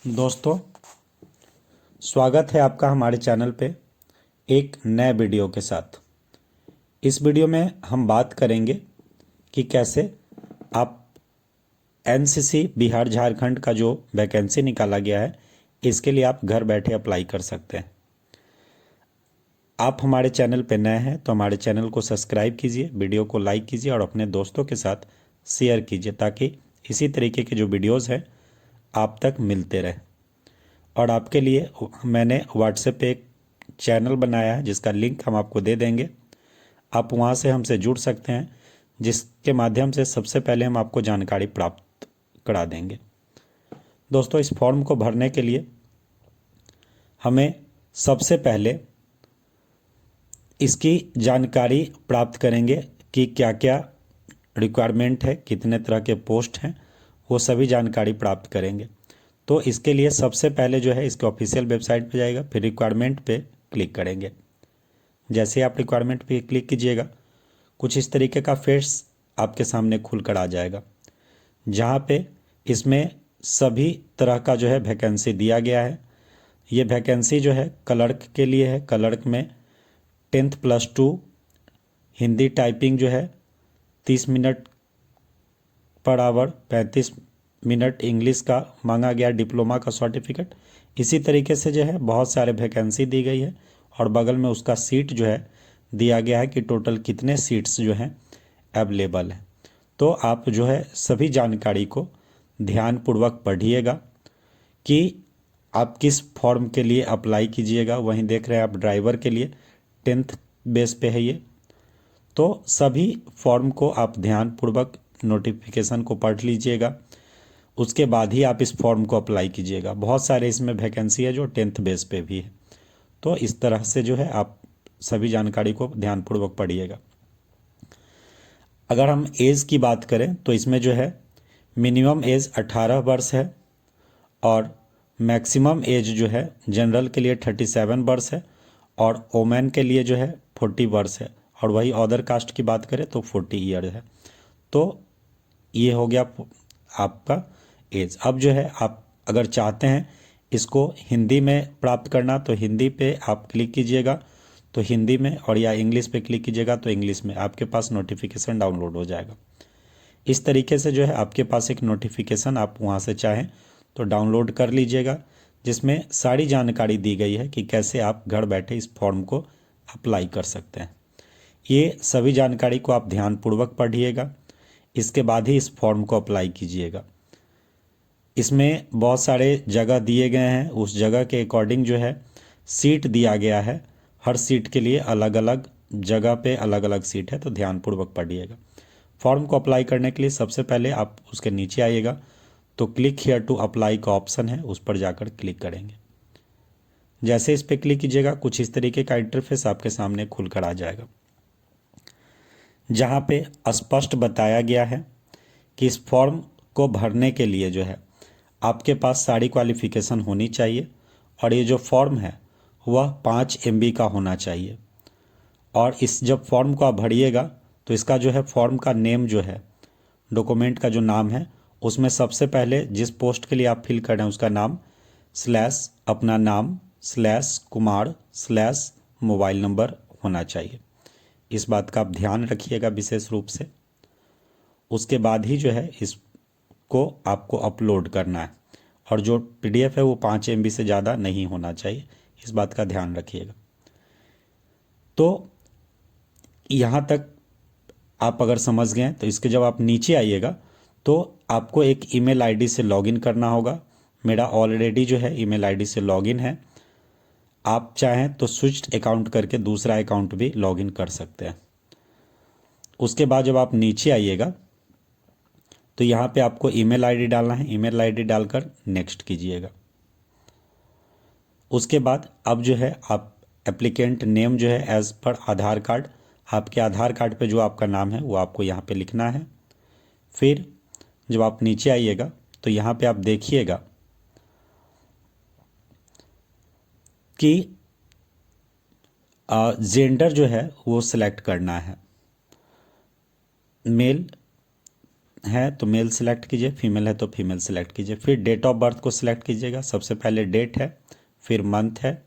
दोस्तों, स्वागत है आपका हमारे चैनल पे एक नए वीडियो के साथ। इस वीडियो में हम बात करेंगे कि कैसे आप एनसीसी बिहार झारखंड का जो वैकेंसी निकाला गया है इसके लिए आप घर बैठे अप्लाई कर सकते हैं। आप हमारे चैनल पे नए हैं तो हमारे चैनल को सब्सक्राइब कीजिए, वीडियो को लाइक कीजिए और अपने दोस्तों के साथ शेयर कीजिए ताकि इसी तरीके के जो वीडियोज़ हैं आप तक मिलते रहें। और आपके लिए मैंने व्हाट्सएप पे एक चैनल बनाया है जिसका लिंक हम आपको दे देंगे। आप वहाँ से हमसे जुड़ सकते हैं, जिसके माध्यम से सबसे पहले हम आपको जानकारी प्राप्त करा देंगे। दोस्तों, इस फॉर्म को भरने के लिए हमें सबसे पहले इसकी जानकारी प्राप्त करेंगे कि क्या क्या रिक्वायरमेंट है, कितने तरह के पोस्ट हैं, वो सभी जानकारी प्राप्त करेंगे। तो इसके लिए सबसे पहले जो है इसके ऑफिशियल वेबसाइट पे जाएगा, फिर रिक्वायरमेंट पे क्लिक करेंगे। जैसे आप रिक्वायरमेंट पे क्लिक कीजिएगा कुछ इस तरीके का फेस आपके सामने खुल कर आ जाएगा, जहाँ पे इसमें सभी तरह का जो है वैकेंसी दिया गया है। ये वैकेंसी जो है क्लर्क के लिए है। क्लर्क में 10th+2 हिंदी टाइपिंग जो है 30 minute per hour, 35 minute English का मांगा गया, डिप्लोमा का सर्टिफिकेट। इसी तरीके से जो है बहुत सारे वैकेंसी दी गई है और बगल में उसका सीट जो है दिया गया है कि टोटल कितने सीट्स जो हैं अवेलेबल हैं। तो आप जो है सभी जानकारी को ध्यानपूर्वक पढ़िएगा कि आप किस फॉर्म के लिए अप्लाई कीजिएगा। वहीं देख रहे हैं आप ड्राइवर के लिए 10th बेस पे है ये। तो सभी फॉर्म को आप ध्यानपूर्वक नोटिफिकेशन को पढ़ लीजिएगा, उसके बाद ही आप इस फॉर्म को अप्लाई कीजिएगा। बहुत सारे इसमें वैकेंसी है जो 10th बेस पे भी है। तो इस तरह से जो है आप सभी जानकारी को ध्यानपूर्वक पढ़िएगा। अगर हम एज की बात करें तो इसमें जो है मिनिमम एज 18 वर्ष है और मैक्सिमम एज जो है जनरल के लिए 37 वर्ष है और वोमेन के लिए जो है 40 वर्ष है। और वही अदर कास्ट की बात करें तो 40 ईयर है। तो ये हो गया आपका एज। अब जो है आप अगर चाहते हैं इसको हिंदी में प्राप्त करना तो हिंदी पे आप क्लिक कीजिएगा तो हिंदी में, और या इंग्लिश पे क्लिक कीजिएगा तो इंग्लिश में आपके पास नोटिफिकेशन डाउनलोड हो जाएगा। इस तरीके से जो है आपके पास एक नोटिफिकेशन आप वहाँ से चाहें तो डाउनलोड कर लीजिएगा, जिसमें सारी जानकारी दी गई है कि कैसे आप घर बैठे इस फॉर्म को अप्लाई कर सकते हैं। ये सभी जानकारी को आप ध्यानपूर्वक पढ़िएगा, इसके बाद ही इस फॉर्म को अप्लाई कीजिएगा। इसमें बहुत सारे जगह दिए गए हैं, उस जगह के अकॉर्डिंग जो है सीट दिया गया है। हर सीट के लिए अलग अलग जगह पे अलग अलग सीट है, तो ध्यानपूर्वक पढ़िएगा। फॉर्म को अप्लाई करने के लिए सबसे पहले आप उसके नीचे आइएगा तो क्लिक हियर टू अप्लाई का ऑप्शन है, उस पर जाकर क्लिक करेंगे। जैसे इस पर क्लिक कीजिएगा कुछ इस तरीके का इंटरफेस आपके सामने खुलकर आ जाएगा, जहाँ पे स्पष्ट बताया गया है कि इस फॉर्म को भरने के लिए जो है आपके पास सारी क्वालिफिकेशन होनी चाहिए और ये जो फॉर्म है वह 5 MB का होना चाहिए। और इस जब फॉर्म को आप भरिएगा तो इसका जो है फॉर्म का नेम जो है, डॉक्यूमेंट का जो नाम है, उसमें सबसे पहले जिस पोस्ट के लिए आप फिल कर रहे हैं उसका नाम स्लैश अपना नाम slash Kumar slash mobile number होना चाहिए। इस बात का आप ध्यान रखिएगा विशेष रूप से। उसके बाद ही जो है इसको आपको अपलोड करना है और जो PDF है वो 5 MB से ज़्यादा नहीं होना चाहिए, इस बात का ध्यान रखिएगा। तो यहाँ तक आप अगर समझ गए तो इसके जब आप नीचे आइएगा तो आपको एक ईमेल आईडी से लॉगिन करना होगा। मेरा ऑलरेडी जो है ईमेल आईडी से लॉगिन है। आप चाहें तो स्विच्ड अकाउंट करके दूसरा अकाउंट भी लॉगिन कर सकते हैं। उसके बाद जब आप नीचे आइएगा तो यहाँ पे आपको ईमेल आईडी डालना है। ईमेल आईडी डालकर नेक्स्ट कीजिएगा। उसके बाद अब जो है आप एप्लीकेंट नेम जो है एज पर आधार कार्ड, आपके आधार कार्ड पे जो आपका नाम है वो आपको यहाँ पे लिखना है। फिर जब आप नीचे आइएगा तो यहाँ पे आप देखिएगा कि जेंडर जो है वो सिलेक्ट करना है, मेल है तो मेल सेलेक्ट कीजिए, फीमेल है तो फीमेल सेलेक्ट कीजिए। फिर डेट ऑफ बर्थ को सिलेक्ट कीजिएगा। सबसे पहले डेट है, फिर मंथ है,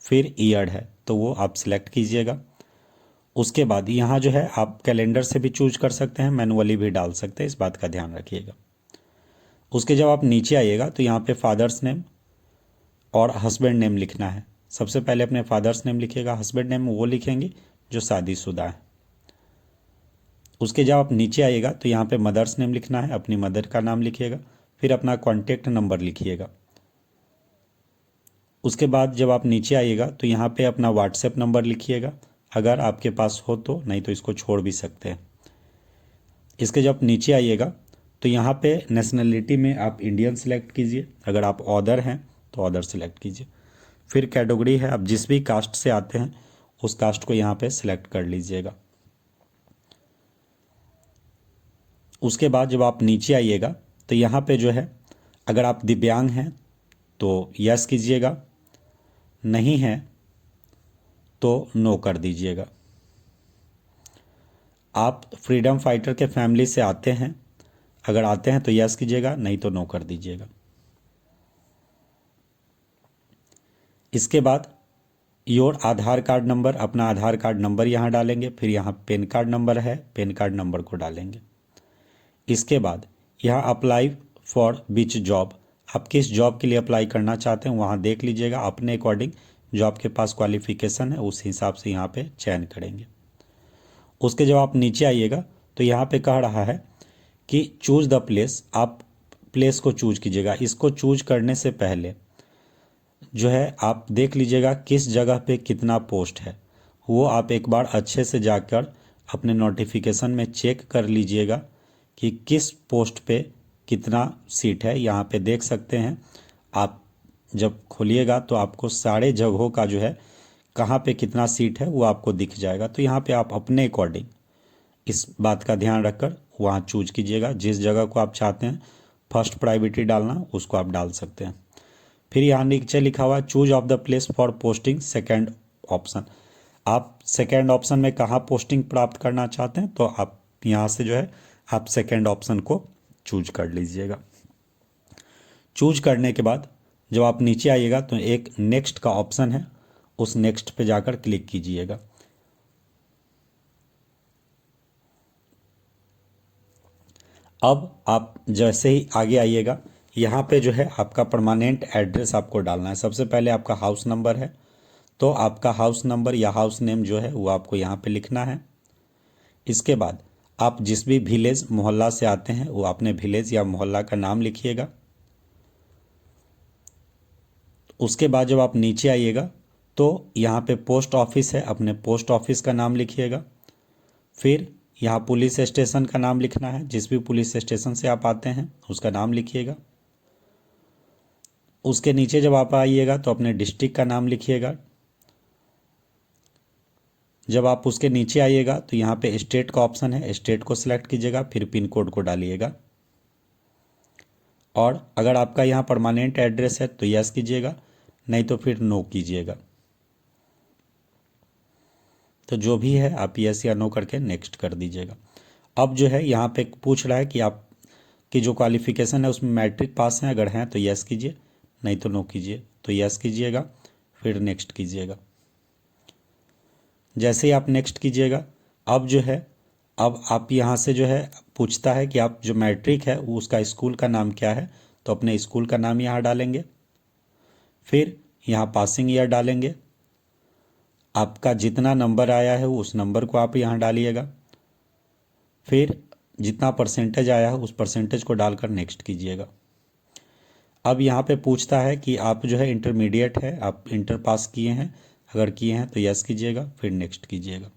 फिर ईयर है, तो वो आप सिलेक्ट कीजिएगा। उसके बाद यहाँ जो है आप कैलेंडर से भी चूज कर सकते हैं, मैनुअली भी डाल सकते हैं, इस बात का ध्यान रखिएगा। उसके जब आप नीचे आइएगा तो यहाँ पे फादर्स नेम और हस्बैंड नेम लिखना है। सबसे पहले अपने फादर्स नेम लिखिएगा, हस्बैंड नेम वो लिखेंगे जो शादीशुदा है। उसके जब आप नीचे आइएगा तो यहाँ पे मदर्स नेम लिखना है, अपनी मदर का नाम लिखिएगा, फिर अपना कॉन्टेक्ट नंबर लिखिएगा। उसके बाद जब आप नीचे आइएगा तो यहाँ पे अपना व्हाट्सएप नंबर लिखिएगा, अगर आपके पास हो तो, नहीं तो इसको छोड़ भी सकते हैं। इसके जब नीचे आइएगा तो यहाँ पे नेशनलिटी में आप इंडियन सेलेक्ट कीजिए, अगर आप अदर हैं तो अदर सेलेक्ट कीजिए। फिर कैटेगरी है, आप जिस भी कास्ट से आते हैं उस कास्ट को यहाँ पे सिलेक्ट कर लीजिएगा। उसके बाद जब आप नीचे आइएगा तो यहाँ पे जो है अगर आप दिव्यांग हैं तो यस कीजिएगा, नहीं है तो नो कर दीजिएगा। आप फ्रीडम फाइटर के फैमिली से आते हैं, अगर आते हैं तो यस कीजिएगा, नहीं तो नो कर दीजिएगा। इसके बाद योर आधार कार्ड नंबर, अपना आधार कार्ड नंबर यहाँ डालेंगे, फिर यहाँ पैन कार्ड नंबर है, पैन कार्ड नंबर को डालेंगे। इसके बाद यहाँ अप्लाई फॉर विच जॉब, आप किस जॉब के लिए अप्लाई करना चाहते हैं वहाँ देख लीजिएगा, अपने अकॉर्डिंग जो आपके पास क्वालिफिकेशन है उस हिसाब से यहाँ पे चयन करेंगे। उसके जब आप नीचे आइएगा तो यहाँ पे कह रहा है कि चूज द प्लेस, आप प्लेस को चूज कीजिएगा। इसको चूज करने से पहले जो है आप देख लीजिएगा किस जगह पे कितना पोस्ट है, वो आप एक बार अच्छे से जाकर अपने नोटिफिकेशन में चेक कर लीजिएगा कि किस पोस्ट पे कितना सीट है। यहाँ पे देख सकते हैं आप, जब खोलिएगा तो आपको सारे जगहों का जो है कहाँ पे कितना सीट है वो आपको दिख जाएगा। तो यहाँ पे आप अपने अकॉर्डिंग इस बात का ध्यान रखकर वहाँ चूज कीजिएगा, जिस जगह को आप चाहते हैं फर्स्ट प्रायोरिटी डालना उसको आप डाल सकते हैं। फिर यहाँ नीचे लिखा हुआ choose of the place for posting second option, आप सेकेंड ऑप्शन में कहाँ पोस्टिंग प्राप्त करना चाहते हैं तो आप यहाँ से जो है आप सेकेंड ऑप्शन को चूज कर लीजिएगा। चूज करने के बाद जब आप नीचे आइएगा तो एक नेक्स्ट का ऑप्शन है, उस नेक्स्ट पे जाकर क्लिक कीजिएगा। अब आप जैसे ही आगे आइएगा यहाँ पे जो है आपका परमानेंट एड्रेस आपको डालना है। सबसे पहले आपका हाउस नंबर है तो आपका हाउस नंबर या हाउस नेम जो है वो आपको यहाँ पे लिखना है। इसके बाद आप जिस भी विलेज मोहल्ला से आते हैं वो अपने विलेज या मोहल्ला का नाम लिखिएगा। उसके बाद जब आप नीचे आइएगा तो यहाँ पे पोस्ट ऑफिस है, अपने पोस्ट ऑफिस का नाम लिखिएगा। फिर यहाँ पुलिस स्टेशन का नाम लिखना है, जिस भी पुलिस स्टेशन से आप आते हैं उसका नाम लिखिएगा। उसके नीचे जब आप आइएगा तो अपने डिस्ट्रिक्ट का नाम लिखिएगा। जब आप उसके नीचे आइएगा तो यहाँ पे स्टेट का ऑप्शन है, स्टेट को सिलेक्ट कीजिएगा, फिर पिन कोड को डालिएगा। और अगर आपका यहाँ परमानेंट एड्रेस है तो यस कीजिएगा, नहीं तो फिर नो कीजिएगा। तो जो भी है आप यस या नो करके नेक्स्ट कर दीजिएगा। अब जो है यहाँ पे पूछ रहा है कि आप की जो क्वालिफिकेशन है उसमें मैट्रिक पास हैं, अगर हैं तो यस कीजिए, नहीं तो नो कीजिए। तो यस कीजिएगा, फिर नेक्स्ट कीजिएगा। जैसे ही आप नेक्स्ट कीजिएगा अब जो है अब आप यहाँ से जो है पूछता है कि आप जो मैट्रिक है वो उसका स्कूल का नाम क्या है, तो अपने स्कूल का नाम यहाँ डालेंगे। फिर यहाँ पासिंग ईयर डालेंगे, आपका जितना नंबर आया है उस नंबर को आप यहाँ डालिएगा। फिर जितना परसेंटेज आया है उस परसेंटेज को डालकर नेक्स्ट कीजिएगा। अब यहाँ पे पूछता है कि आप जो है इंटरमीडिएट है, आप इंटर पास किए हैं, अगर किए हैं तो यस कीजिएगा, फिर नेक्स्ट कीजिएगा।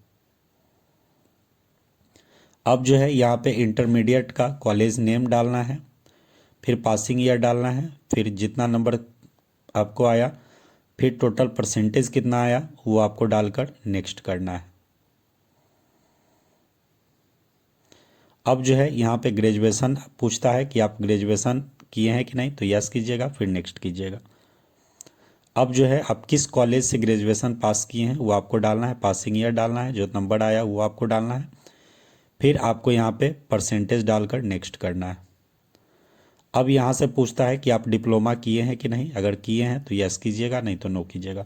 अब जो है यहाँ पे इंटरमीडिएट का कॉलेज नेम डालना है, फिर पासिंग ईयर डालना है, फिर जितना नंबर आपको आया, फिर टोटल परसेंटेज कितना आया वो आपको डालकर नेक्स्ट करना है। अब जो है यहाँ पे ग्रेजुएशन पूछता है कि आप ग्रेजुएशन किए हैं कि नहीं, तो यस कीजिएगा, फिर नेक्स्ट कीजिएगा। अब जो है आप किस कॉलेज से ग्रेजुएशन पास किए हैं वो आपको डालना है, पासिंग ईयर डालना है, जो नंबर आया वो आपको डालना है। फिर आपको यहाँ पे परसेंटेज डालकर नेक्स्ट करना है। अब यहाँ से पूछता है कि आप डिप्लोमा किए हैं कि नहीं। अगर किए हैं तो यस कीजिएगा, नहीं तो नो कीजिएगा।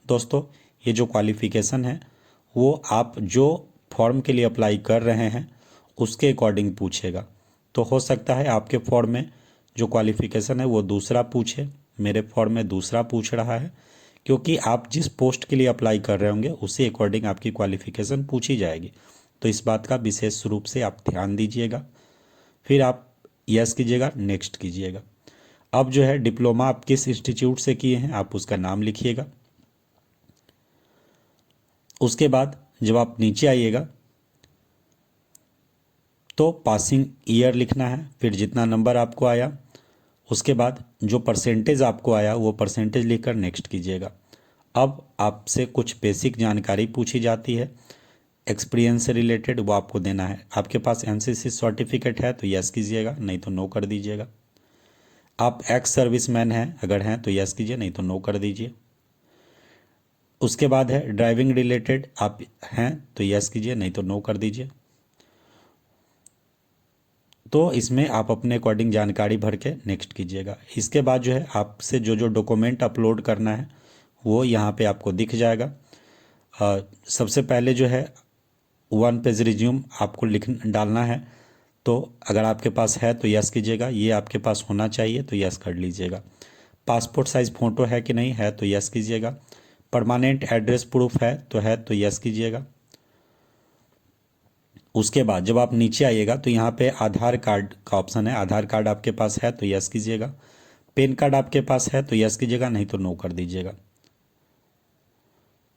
दोस्तों, ये जो क्वालिफ़िकेशन है वो आप जो फॉर्म के लिए अप्लाई कर रहे हैं उसके अकॉर्डिंग पूछेगा। तो हो सकता है आपके फॉर्म में जो क्वालिफ़िकेशन है वो दूसरा पूछे, मेरे फॉर्म में दूसरा पूछ रहा है, क्योंकि आप जिस पोस्ट के लिए अप्लाई कर रहे होंगे उसी अकॉर्डिंग आपकी क्वालिफ़िकेशन पूछी जाएगी। तो इस बात का विशेष रूप से आप ध्यान दीजिएगा। फिर आप यस कीजिएगा, नेक्स्ट कीजिएगा। अब जो है डिप्लोमा आप किस इंस्टीट्यूट से किए हैं आप उसका नाम लिखिएगा। उसके बाद जब आप नीचे आइएगा तो पासिंग ईयर लिखना है, फिर जितना नंबर आपको आया, उसके बाद जो परसेंटेज आपको आया वो परसेंटेज लिखकर नेक्स्ट कीजिएगा। अब आपसे कुछ बेसिक जानकारी पूछी जाती है एक्सपीरियंस से रिलेटेड, वो आपको देना है। आपके पास एनसीसी सर्टिफिकेट है तो यस कीजिएगा, नहीं तो नो कर दीजिएगा। आप एक्स सर्विसमैन हैं, अगर हैं तो यस कीजिए, नहीं तो नो कर दीजिए। उसके बाद है ड्राइविंग रिलेटेड, आप हैं तो यस कीजिए, नहीं तो नो कर दीजिए। तो इसमें आप अपने अकॉर्डिंग जानकारी भर के नेक्स्ट कीजिएगा। इसके बाद जो है आपसे जो जो डॉक्यूमेंट अपलोड करना है वो यहाँ पे आपको दिख जाएगा। सबसे पहले जो है 1 पेज रिज्यूम आपको डालना है। तो अगर आपके पास है तो यस कीजिएगा, ये आपके पास होना चाहिए तो यस कर लीजिएगा। पासपोर्ट साइज़ फ़ोटो है कि नहीं है तो यस कीजिएगा। परमानेंट एड्रेस प्रूफ है तो यस कीजिएगा। उसके बाद जब आप नीचे आइएगा तो यहाँ पे आधार कार्ड का ऑप्शन है, आधार कार्ड आपके पास है तो यस कीजिएगा। पैन कार्ड आपके पास है तो यस कीजिएगा, नहीं तो नो कर दीजिएगा।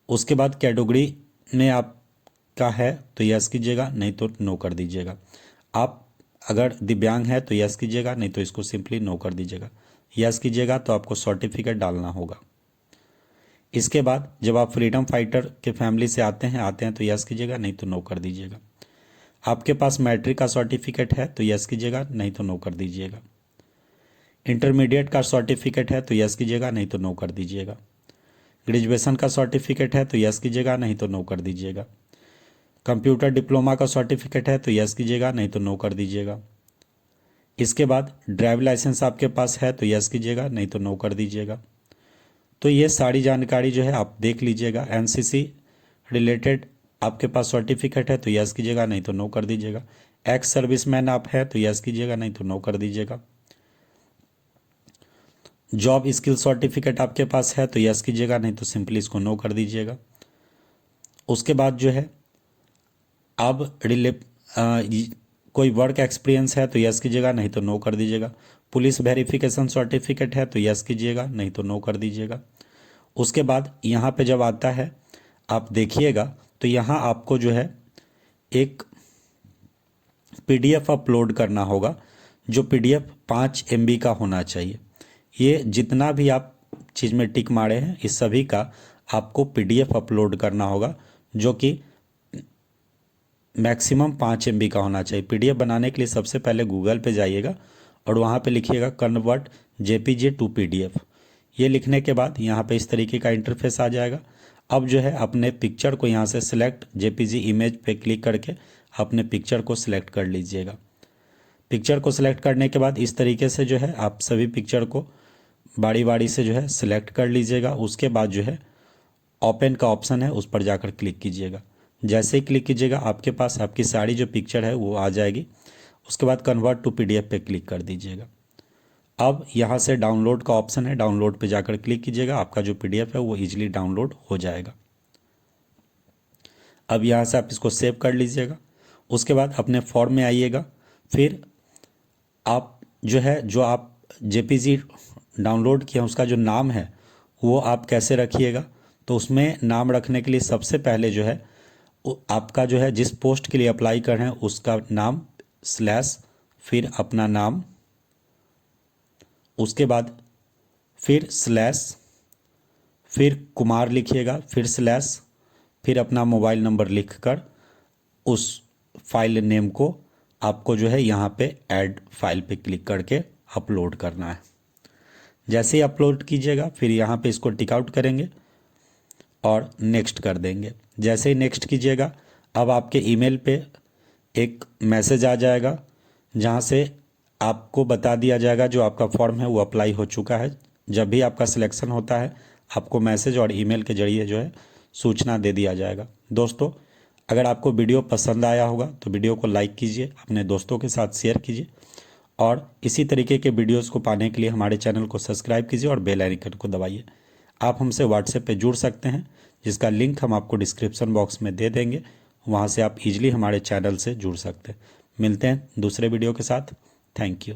उसके बाद कैटेगरी में आपका है तो यस कीजिएगा, नहीं तो नो कर दीजिएगा। आप अगर दिव्यांग है तो यस कीजिएगा, नहीं तो इसको सिंपली नो कर दीजिएगा। यस कीजिएगा तो आपको सर्टिफिकेट डालना होगा। इसके बाद जब आप फ्रीडम फाइटर के फैमिली से आते हैं तो यस कीजिएगा, नहीं तो नो कर दीजिएगा। आपके पास मैट्रिक का सर्टिफिकेट है तो यस कीजिएगा, नहीं तो नो कर दीजिएगा। इंटरमीडिएट का सर्टिफिकेट है तो यस कीजिएगा, नहीं तो नो कर दीजिएगा। ग्रेजुएशन का सर्टिफिकेट है तो यस कीजिएगा, नहीं तो नो कर दीजिएगा। कंप्यूटर डिप्लोमा का सर्टिफिकेट है तो यस कीजिएगा, नहीं तो नो कर दीजिएगा। इसके बाद ड्राइविंग लाइसेंस आपके पास है तो यस कीजिएगा, नहीं तो नो कर दीजिएगा। तो ये सारी जानकारी जो है आप देख लीजिएगा। एनसीसी रिलेटेड आपके पास सर्टिफिकेट है तो यस कीजिएगा, नहीं तो नो कर दीजिएगा। एक्स सर्विसमैन आप है तो यस कीजिएगा, नहीं तो नो कर दीजिएगा। जॉब स्किल सर्टिफिकेट आपके पास है तो यस कीजिएगा, नहीं तो सिंपली इसको नो कर दीजिएगा। उसके बाद जो है अब कोई वर्क एक्सपीरियंस है तो यस कीजिएगा, नहीं तो नो कर दीजिएगा। पुलिस वेरिफिकेशन सर्टिफिकेट है तो यस कीजिएगा, नहीं तो नो कर दीजिएगा। उसके बाद यहाँ पे जब आता है आप देखिएगा तो यहाँ आपको जो है एक पीडीएफ अपलोड करना होगा, जो पीडीएफ 5 MB का होना चाहिए। ये जितना भी आप चीज़ में टिक मारे हैं इस सभी का आपको पीडीएफ अपलोड करना होगा, जो कि मैक्सिमम 5 MB का होना चाहिए। पीडीएफ बनाने के लिए सबसे पहले गूगल पे जाइएगा और वहाँ पे लिखिएगा कन्वर्ट जेपीजी टू पीडीएफ। ये लिखने के बाद यहाँ पे इस तरीके का इंटरफेस आ जाएगा। अब जो है अपने पिक्चर को यहाँ से सिलेक्ट जेपीजी इमेज पे क्लिक करके अपने पिक्चर को सिलेक्ट कर लीजिएगा। पिक्चर को सिलेक्ट करने के बाद इस तरीके से जो है आप सभी पिक्चर को बारी बारी से जो है सिलेक्ट कर लीजिएगा। उसके बाद जो है ओपन का ऑप्शन है उस पर जाकर क्लिक कीजिएगा। जैसे ही क्लिक कीजिएगा आपके पास आपकी सारी जो पिक्चर है वो आ जाएगी। उसके बाद कन्वर्ट टू पीडीएफ पे क्लिक कर दीजिएगा। अब यहाँ से डाउनलोड का ऑप्शन है, डाउनलोड पे जाकर क्लिक कीजिएगा। आपका जो पीडीएफ है वो इजीली डाउनलोड हो जाएगा। अब यहाँ से आप इसको सेव कर लीजिएगा। उसके बाद अपने फॉर्म में आइएगा। फिर आप जो है जो आप जेपीजी डाउनलोड किया उसका जो नाम है वो आप कैसे रखिएगा, तो उसमें नाम रखने के लिए सबसे पहले जो है आपका जो है जिस पोस्ट के लिए अप्लाई कर रहे हैं उसका नाम स्लैश फिर अपना नाम, उसके बाद फिर स्लैश फिर कुमार लिखिएगा, फिर स्लैश फिर अपना मोबाइल नंबर लिखकर उस फाइल नेम को आपको जो है यहाँ पे ऐड फाइल पे क्लिक करके अपलोड करना है। जैसे ही अपलोड कीजिएगा फिर यहाँ पे इसको टिक आउट करेंगे और नेक्स्ट कर देंगे। जैसे ही नेक्स्ट कीजिएगा अब आपके ईमेल पे एक मैसेज आ जाएगा जहाँ से आपको बता दिया जाएगा जो आपका फॉर्म है वो अप्लाई हो चुका है। जब भी आपका सिलेक्शन होता है आपको मैसेज और ईमेल के जरिए जो है सूचना दे दिया जाएगा। दोस्तों, अगर आपको वीडियो पसंद आया होगा तो वीडियो को लाइक कीजिए, अपने दोस्तों के साथ शेयर कीजिए और इसी तरीके के वीडियोस को पाने के लिए हमारे चैनल को सब्सक्राइब कीजिए और बेल आइकन को दबाइए। आप हमसे व्हाट्सएप पे जुड़ सकते हैं, जिसका लिंक हम आपको डिस्क्रिप्शन बॉक्स में दे देंगे। वहाँ से आप इजीली हमारे चैनल से जुड़ सकते हैं। मिलते हैं दूसरे वीडियो के साथ। Thank you.